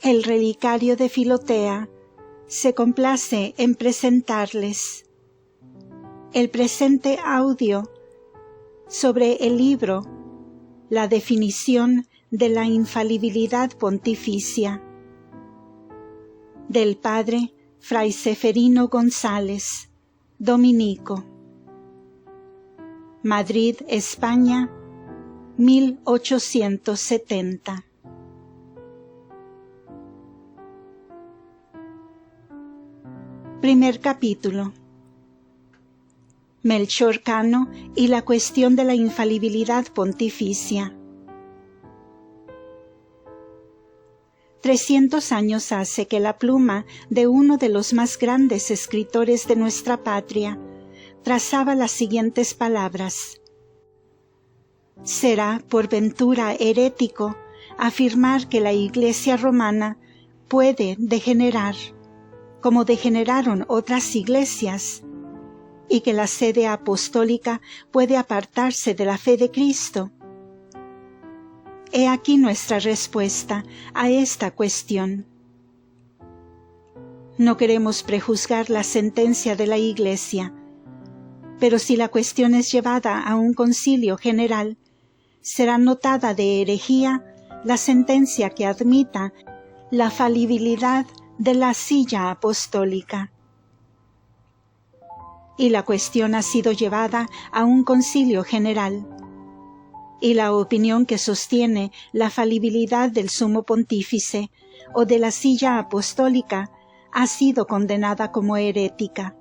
El relicario de Filotea se complace en presentarles el presente audio sobre el libro La definición de la infalibilidad pontificia del padre Fray Seferino González, dominico. Madrid, España, 1870. Primer capítulo. Melchor Cano y la cuestión de la infalibilidad pontificia. 300 años hace que la pluma de uno de los más grandes escritores de nuestra patria trazaba las siguientes palabras: «Será por ventura herético afirmar que la Iglesia romana puede degenerar, como degeneraron otras iglesias, y que la sede apostólica puede apartarse de la fe de Cristo». He aquí nuestra respuesta a esta cuestión. No queremos prejuzgar la sentencia de la Iglesia, pero si la cuestión es llevada a un concilio general, será notada de herejía la sentencia que admita la falibilidad de la silla apostólica. Y la cuestión ha sido llevada a un concilio general, y la opinión que sostiene la falibilidad del sumo pontífice o de la silla apostólica ha sido condenada como herética.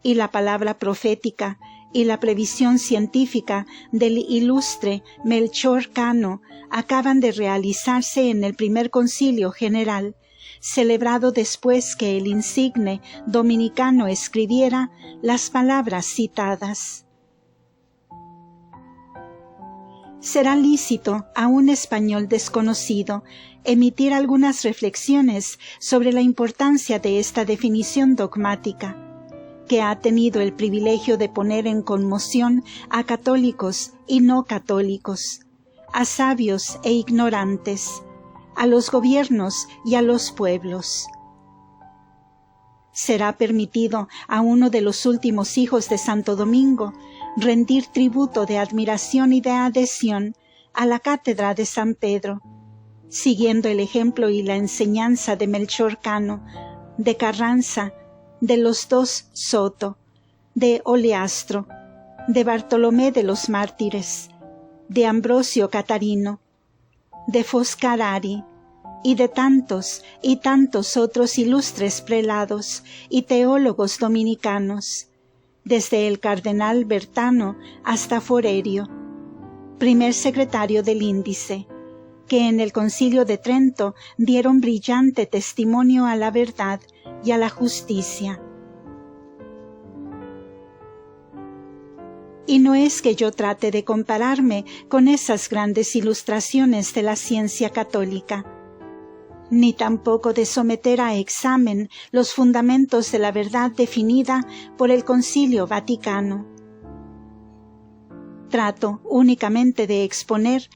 Y la palabra profética y la previsión científica del ilustre Melchor Cano acaban de realizarse en el primer concilio general, celebrado después que el insigne dominicano escribiera las palabras citadas. Será lícito a un español desconocido emitir algunas reflexiones sobre la importancia de esta definición dogmática, que ha tenido el privilegio de poner en conmoción a católicos y no católicos, a sabios e ignorantes, a los gobiernos y a los pueblos. Será permitido a uno de los últimos hijos de Santo Domingo rendir tributo de admiración y de adhesión a la cátedra de San Pedro, siguiendo el ejemplo y la enseñanza de Melchor Cano, de Carranza, de los dos Soto, de Oleastro, de Bartolomé de los Mártires, de Ambrosio Catarino, de Foscarari, y de tantos y tantos otros ilustres prelados y teólogos dominicanos, desde el cardenal Bertano hasta Forerio, primer secretario del Índice, que en el Concilio de Trento dieron brillante testimonio a la verdad y a la justicia. Y no es que yo trate de compararme con esas grandes ilustraciones de la ciencia católica, ni tampoco de someter a examen los fundamentos de la verdad definida por el Concilio Vaticano. Trato únicamente de exponer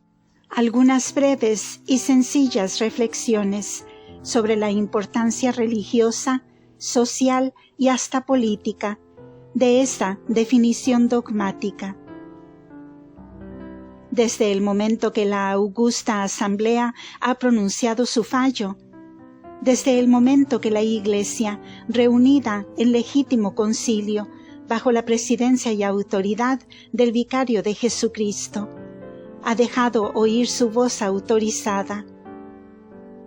algunas breves y sencillas reflexiones sobre la importancia religiosa, social y hasta política de esta definición dogmática. Desde el momento que la augusta Asamblea ha pronunciado su fallo, desde el momento que la Iglesia, reunida en legítimo concilio, bajo la presidencia y autoridad del Vicario de Jesucristo, ha dejado oír su voz autorizada.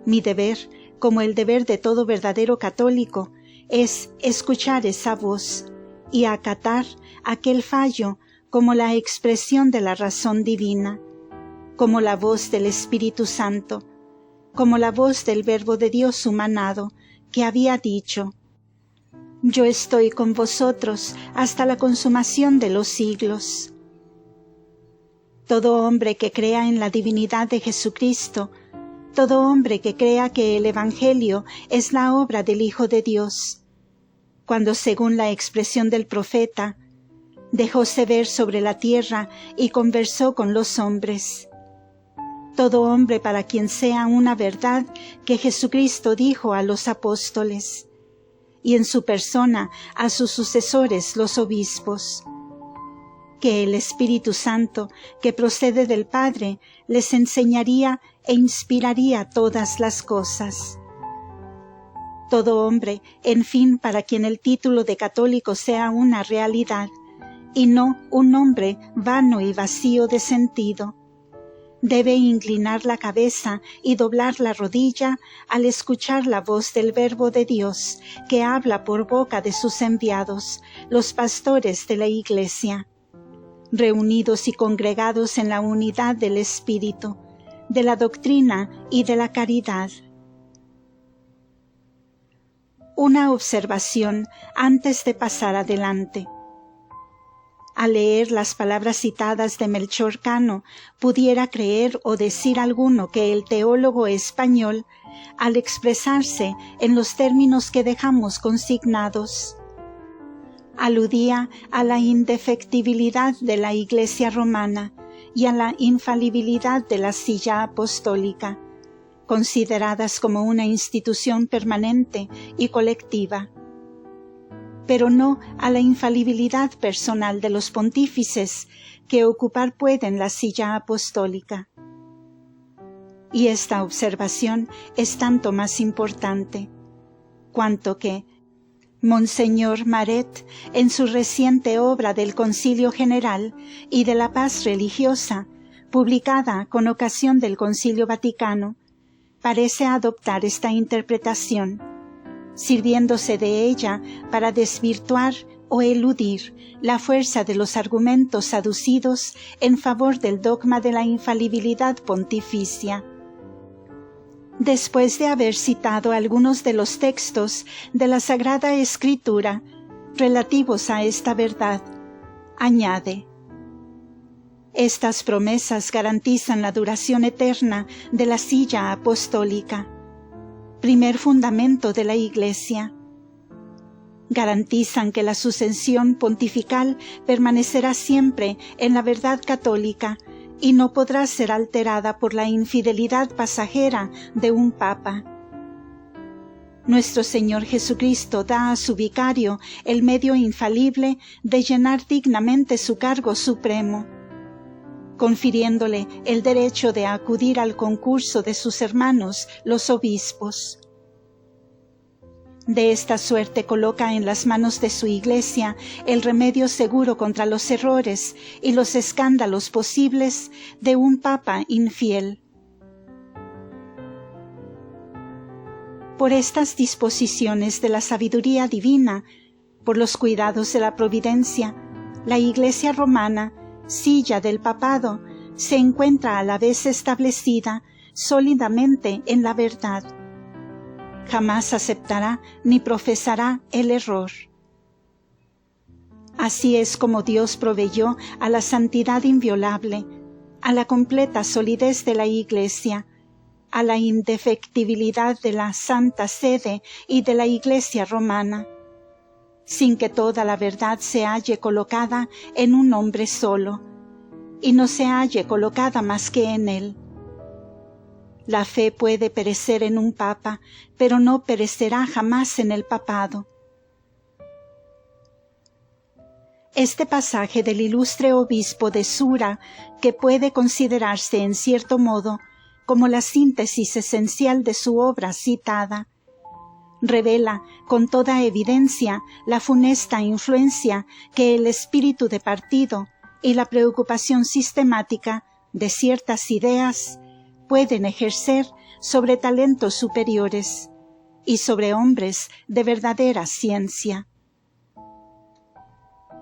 Mi deber, como el deber de todo verdadero católico, es escuchar esa voz y acatar aquel fallo como la expresión de la razón divina, como la voz del Espíritu Santo, como la voz del Verbo de Dios humanado, que había dicho: «Yo estoy con vosotros hasta la consumación de los siglos». Todo hombre que crea en la divinidad de Jesucristo, todo hombre que crea que el Evangelio es la obra del Hijo de Dios, cuando, según la expresión del profeta, dejóse ver sobre la tierra y conversó con los hombres. todo hombre para quien sea una verdad que Jesucristo dijo a los apóstoles, y en su persona a sus sucesores los obispos. Que el Espíritu Santo, que procede del Padre, les enseñaría e inspiraría todas las cosas. Todo hombre, en fin, para quien el título de católico sea una realidad, y no un nombre vano y vacío de sentido, debe inclinar la cabeza y doblar la rodilla al escuchar la voz del Verbo de Dios, que habla por boca de sus enviados, los pastores de la Iglesia, reunidos y congregados en la unidad del Espíritu, de la doctrina y de la caridad. Una observación antes de pasar adelante. Al leer las palabras citadas de Melchor Cano, pudiera creer o decir alguno que el teólogo español, al expresarse en los términos que dejamos consignados, aludía a la indefectibilidad de la Iglesia romana y a la infalibilidad de la silla apostólica, consideradas como una institución permanente y colectiva, pero no a la infalibilidad personal de los pontífices que ocupar pueden la silla apostólica. Y esta observación es tanto más importante, cuanto que Monseñor Maret, en su reciente obra del Concilio General y de la Paz Religiosa, publicada con ocasión del Concilio Vaticano, parece adoptar esta interpretación, sirviéndose de ella para desvirtuar o eludir la fuerza de los argumentos aducidos en favor del dogma de la infalibilidad pontificia. Después de haber citado algunos de los textos de la Sagrada Escritura relativos a esta verdad, añade: estas promesas garantizan la duración eterna de la silla apostólica, primer fundamento de la Iglesia. Garantizan que la sucesión pontifical permanecerá siempre en la verdad católica y no podrá ser alterada por la infidelidad pasajera de un papa. Nuestro Señor Jesucristo da a su vicario el medio infalible de llenar dignamente su cargo supremo, confiriéndole el derecho de acudir al concurso de sus hermanos, los obispos. De esta suerte coloca en las manos de su Iglesia el remedio seguro contra los errores y los escándalos posibles de un papa infiel. Por estas disposiciones de la sabiduría divina, por los cuidados de la providencia, la Iglesia romana, silla del papado, se encuentra a la vez establecida sólidamente en la verdad. Jamás aceptará ni profesará el error. Así es como Dios proveyó a la santidad inviolable, a la completa solidez de la Iglesia, a la indefectibilidad de la Santa Sede y de la Iglesia romana, sin que toda la verdad se halle colocada en un hombre solo, y no se halle colocada más que en él. La fe puede perecer en un papa, pero no perecerá jamás en el papado. Este pasaje del ilustre obispo de Sura, que puede considerarse en cierto modo como la síntesis esencial de su obra citada, revela con toda evidencia la funesta influencia que el espíritu de partido y la preocupación sistemática de ciertas ideas pueden ejercer sobre talentos superiores y sobre hombres de verdadera ciencia.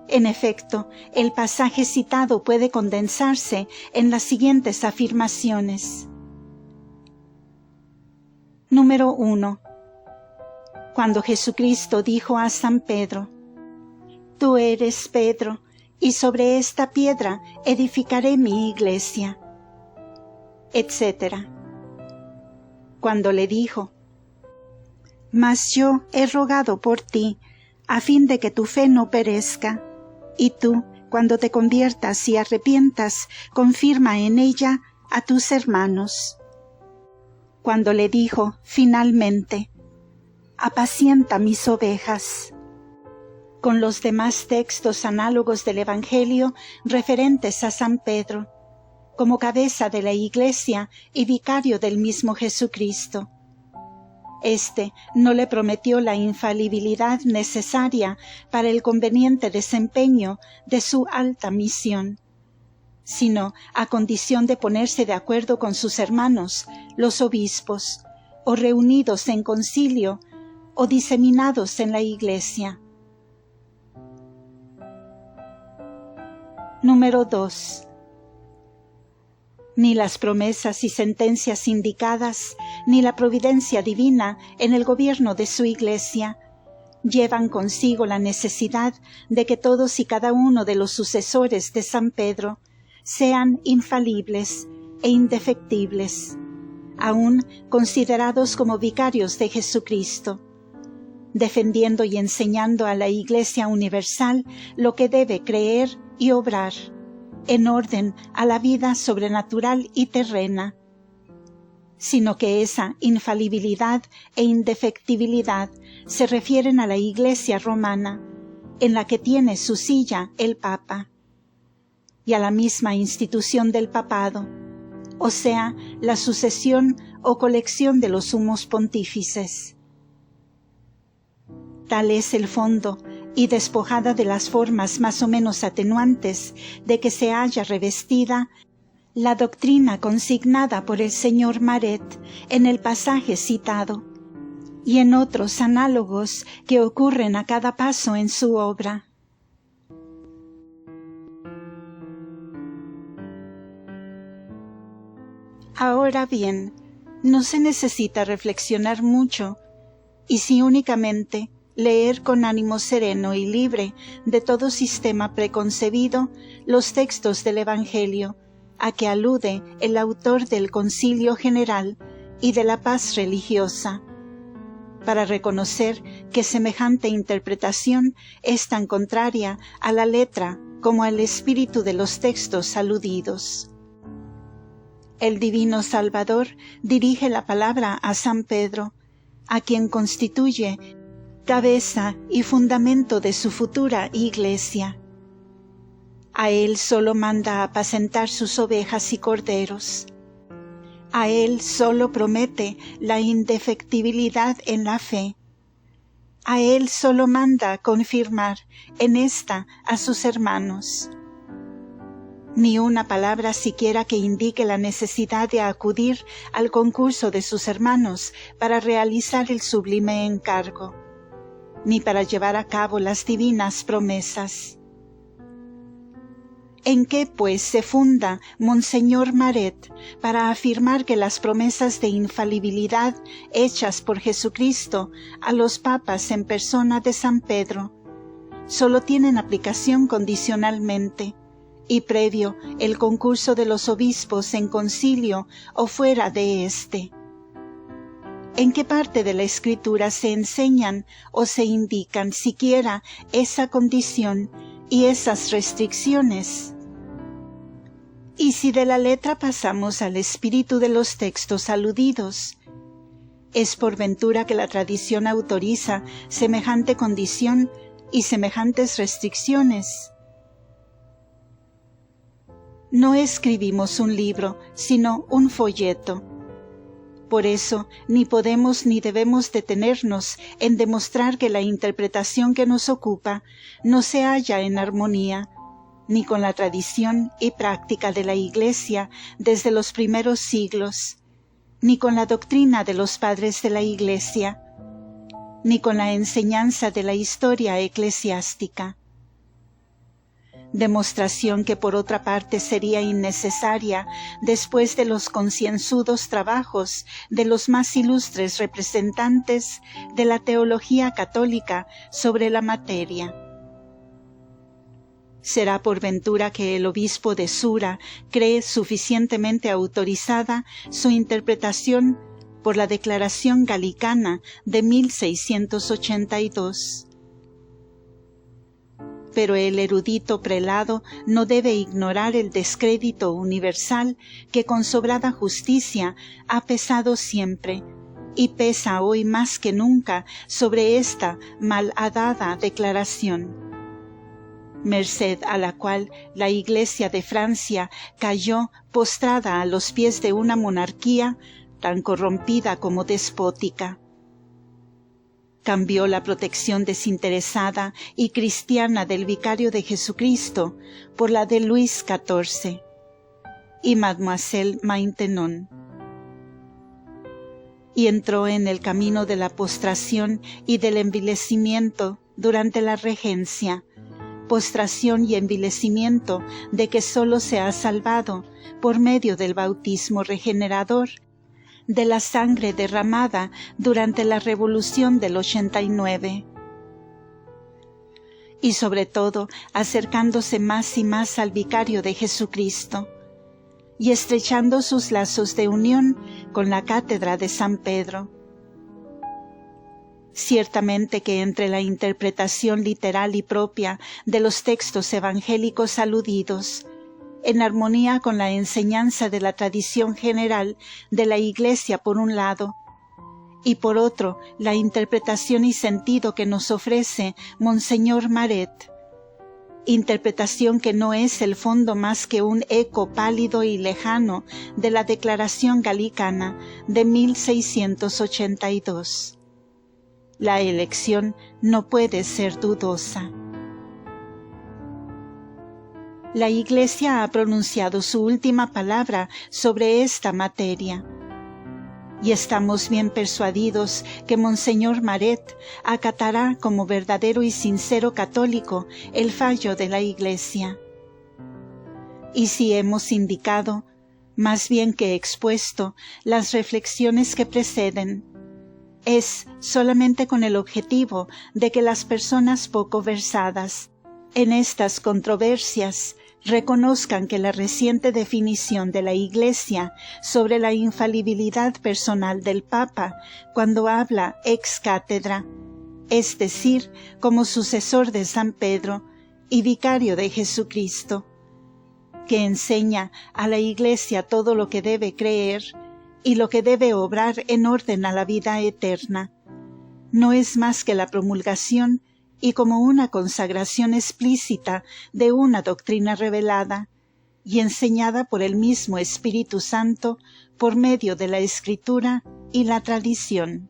En efecto, el pasaje citado puede condensarse en las siguientes afirmaciones. Número 1. Cuando Jesucristo dijo a San Pedro: «Tú eres Pedro, y sobre esta piedra edificaré mi iglesia», etc. Cuando le dijo: «Mas yo he rogado por ti, a fin de que tu fe no perezca, y tú, cuando te conviertas y arrepientas, confirma en ella a tus hermanos. Cuando le dijo, finalmente, apacienta mis ovejas. Con los demás textos análogos del Evangelio referentes a San Pedro, como cabeza de la Iglesia y vicario del mismo Jesucristo. Este no le prometió la infalibilidad necesaria para el conveniente desempeño de su alta misión, sino a condición de ponerse de acuerdo con sus hermanos, los obispos, o reunidos en concilio, o diseminados en la Iglesia. Número 2. Ni las promesas y sentencias indicadas, ni la providencia divina en el gobierno de su Iglesia, llevan consigo la necesidad de que todos y cada uno de los sucesores de San Pedro sean infalibles e indefectibles, aun considerados como vicarios de Jesucristo, defendiendo y enseñando a la Iglesia universal lo que debe creer y obrar, en orden a la vida sobrenatural y terrena, sino que esa infalibilidad e indefectibilidad se refieren a la Iglesia romana, en la que tiene su silla el Papa, y a la misma institución del papado, o sea, la sucesión o colección de los sumos pontífices. Tal es el fondo, y despojada de las formas más o menos atenuantes de que se halla revestida, la doctrina consignada por el señor Maret en el pasaje citado, y en otros análogos que ocurren a cada paso en su obra. Ahora bien, no se necesita reflexionar mucho, y si únicamente leer con ánimo sereno y libre de todo sistema preconcebido los textos del Evangelio, a que alude el autor del Concilio General y de la Paz Religiosa, para reconocer que semejante interpretación es tan contraria a la letra como al espíritu de los textos aludidos. El Divino Salvador dirige la palabra a San Pedro, a quien constituye cabeza y fundamento de su futura Iglesia. A él solo manda apacentar sus ovejas y corderos. A él solo promete la indefectibilidad en la fe. A él solo manda confirmar en esta a sus hermanos. Ni una palabra siquiera que indique la necesidad de acudir al concurso de sus hermanos para realizar el sublime encargo, ni para llevar a cabo las divinas promesas. ¿En qué, pues, se funda Monseñor Maret para afirmar que las promesas de infalibilidad hechas por Jesucristo a los papas en persona de San Pedro solo tienen aplicación condicionalmente y previo el concurso de los obispos en concilio o fuera de éste? ¿En qué parte de la Escritura se enseñan o se indican siquiera esa condición y esas restricciones? Y si de la letra pasamos al espíritu de los textos aludidos, ¿es por ventura que la tradición autoriza semejante condición y semejantes restricciones? No escribimos un libro, sino un folleto. Por eso, ni podemos ni debemos detenernos en demostrar que la interpretación que nos ocupa no se halla en armonía, ni con la tradición y práctica de la Iglesia desde los primeros siglos, ni con la doctrina de los padres de la Iglesia, ni con la enseñanza de la historia eclesiástica. Demostración que por otra parte sería innecesaria después de los concienzudos trabajos de los más ilustres representantes de la teología católica sobre la materia. ¿Será por ventura que el obispo de Sura cree suficientemente autorizada su interpretación por la Declaración Galicana de 1682? pero el erudito prelado no debe ignorar el descrédito universal que con sobrada justicia ha pesado siempre, y pesa hoy más que nunca sobre esta malhadada declaración, merced a la cual la Iglesia de Francia cayó postrada a los pies de una monarquía tan corrompida como despótica. Cambió la protección desinteresada y cristiana del vicario de Jesucristo por la de Luis XIV y Mademoiselle Maintenon, y entró en el camino de la postración y del envilecimiento durante la regencia, postración y envilecimiento de que sólo se ha salvado por medio del bautismo regenerador, de la sangre derramada durante la Revolución del 89. Y sobre todo, acercándose más y más al vicario de Jesucristo, y estrechando sus lazos de unión con la cátedra de San Pedro. Ciertamente que entre la interpretación literal y propia de los textos evangélicos aludidos, en armonía con la enseñanza de la tradición general de la Iglesia por un lado, y por otro la interpretación y sentido que nos ofrece Monseñor Maret, interpretación que no es el fondo más que un eco pálido y lejano de la Declaración Galicana de 1682. La elección no puede ser dudosa. La Iglesia ha pronunciado su última palabra sobre esta materia, y estamos bien persuadidos que Monseñor Maret acatará como verdadero y sincero católico el fallo de la Iglesia. Y si hemos indicado, más bien que expuesto, las reflexiones que preceden, es solamente con el objetivo de que las personas poco versadas en estas controversias reconozcan que la reciente definición de la Iglesia sobre la infalibilidad personal del Papa cuando habla ex cátedra, es decir, como sucesor de San Pedro y vicario de Jesucristo, que enseña a la Iglesia todo lo que debe creer y lo que debe obrar en orden a la vida eterna, no es más que la promulgación y como una consagración explícita de una doctrina revelada y enseñada por el mismo Espíritu Santo por medio de la Escritura y la tradición.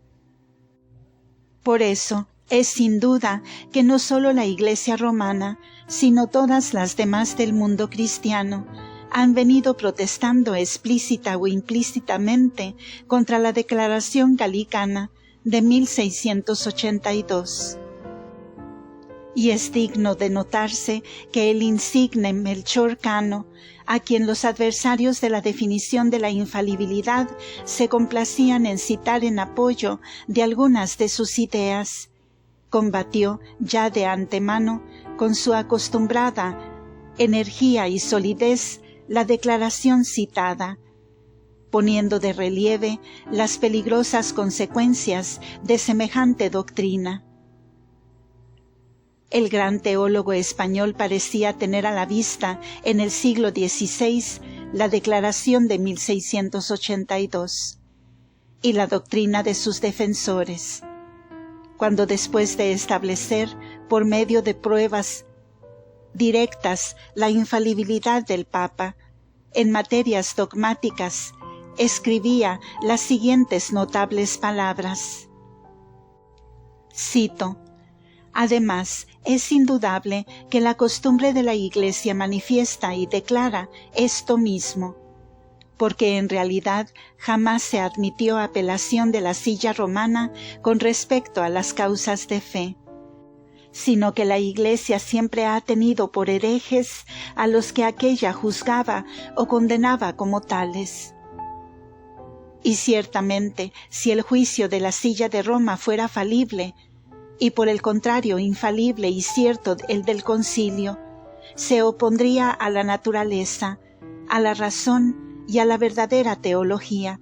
Por eso, es sin duda que no solo la Iglesia romana, sino todas las demás del mundo cristiano, han venido protestando explícita o implícitamente contra la Declaración Galicana de 1682. Y es digno de notarse que el insigne Melchor Cano, a quien los adversarios de la definición de la infalibilidad se complacían en citar en apoyo de algunas de sus ideas, combatió ya de antemano con su acostumbrada energía y solidez la declaración citada, poniendo de relieve las peligrosas consecuencias de semejante doctrina. El gran teólogo español parecía tener a la vista en el siglo XVI la Declaración de 1682 y la doctrina de sus defensores, cuando después de establecer por medio de pruebas directas la infalibilidad del Papa en materias dogmáticas, escribía las siguientes notables palabras. Cito: además, es indudable que la costumbre de la Iglesia manifiesta y declara esto mismo, porque en realidad jamás se admitió apelación de la silla romana con respecto a las causas de fe, sino que la Iglesia siempre ha tenido por herejes a los que aquella juzgaba o condenaba como tales. Y ciertamente, si el juicio de la silla de Roma fuera falible, y por el contrario infalible y cierto el del concilio, se opondría a la naturaleza, a la razón y a la verdadera teología,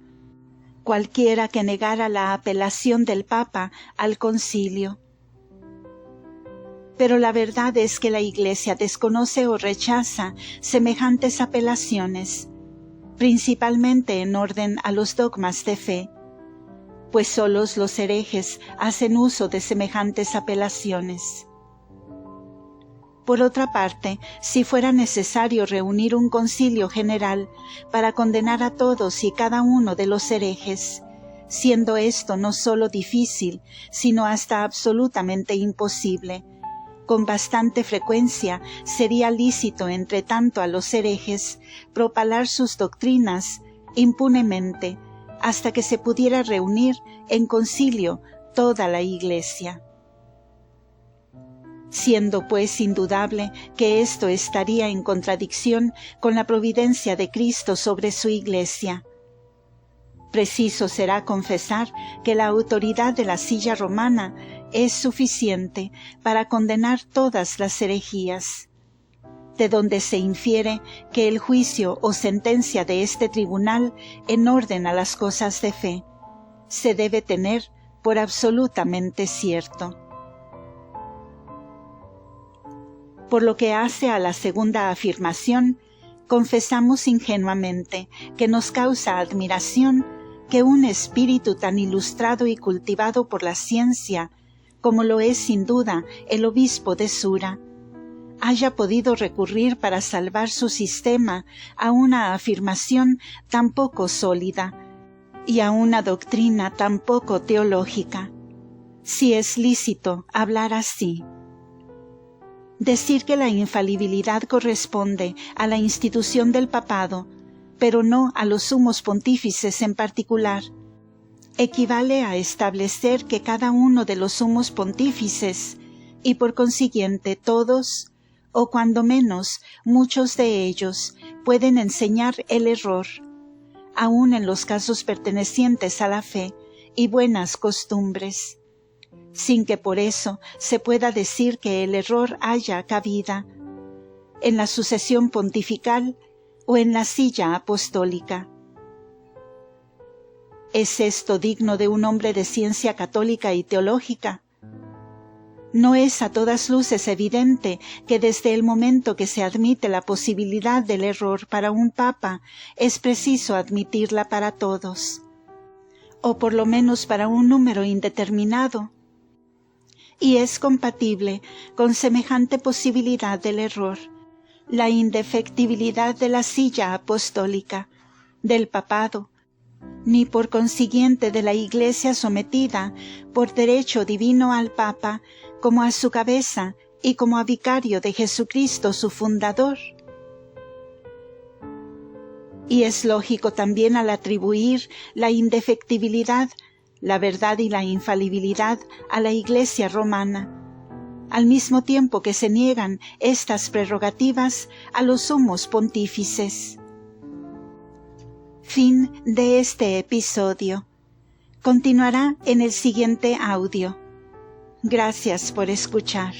cualquiera que negara la apelación del Papa al concilio. Pero la verdad es que la Iglesia desconoce o rechaza semejantes apelaciones, principalmente en orden a los dogmas de fe, pues solos los herejes hacen uso de semejantes apelaciones. Por otra parte, si fuera necesario reunir un concilio general para condenar a todos y cada uno de los herejes, siendo esto no solo difícil, sino hasta absolutamente imposible, con bastante frecuencia sería lícito entre tanto a los herejes propalar sus doctrinas impunemente, hasta que se pudiera reunir en concilio toda la Iglesia. Siendo pues indudable que esto estaría en contradicción con la providencia de Cristo sobre su Iglesia, preciso será confesar que la autoridad de la silla romana es suficiente para condenar todas las herejías, de donde se infiere que el juicio o sentencia de este tribunal en orden a las cosas de fe se debe tener por absolutamente cierto. Por lo que hace a la segunda afirmación, confesamos ingenuamente que nos causa admiración que un espíritu tan ilustrado y cultivado por la ciencia, como lo es sin duda el obispo de Sura, haya podido recurrir para salvar su sistema a una afirmación tan poco sólida y a una doctrina tan poco teológica, si es lícito hablar así. Decir que la infalibilidad corresponde a la institución del papado, pero no a los sumos pontífices en particular, equivale a establecer que cada uno de los sumos pontífices, y por consiguiente todos, o cuando menos muchos de ellos, pueden enseñar el error, aun en los casos pertenecientes a la fe y buenas costumbres, sin que por eso se pueda decir que el error haya cabida en la sucesión pontifical o en la silla apostólica. ¿Es esto digno de un hombre de ciencia católica y teológica? ¿No es a todas luces evidente que desde el momento que se admite la posibilidad del error para un papa, es preciso admitirla para todos, o por lo menos para un número indeterminado? Y es compatible con semejante posibilidad del error la indefectibilidad de la silla apostólica, del papado, ni por consiguiente de la Iglesia sometida por derecho divino al Papa como a su cabeza y como a vicario de Jesucristo su fundador. Y es lógico también al atribuir la indefectibilidad, la verdad y la infalibilidad a la Iglesia romana, al mismo tiempo que se niegan estas prerrogativas a los sumos pontífices. Fin de este episodio. Continuará en el siguiente audio. Gracias por escuchar.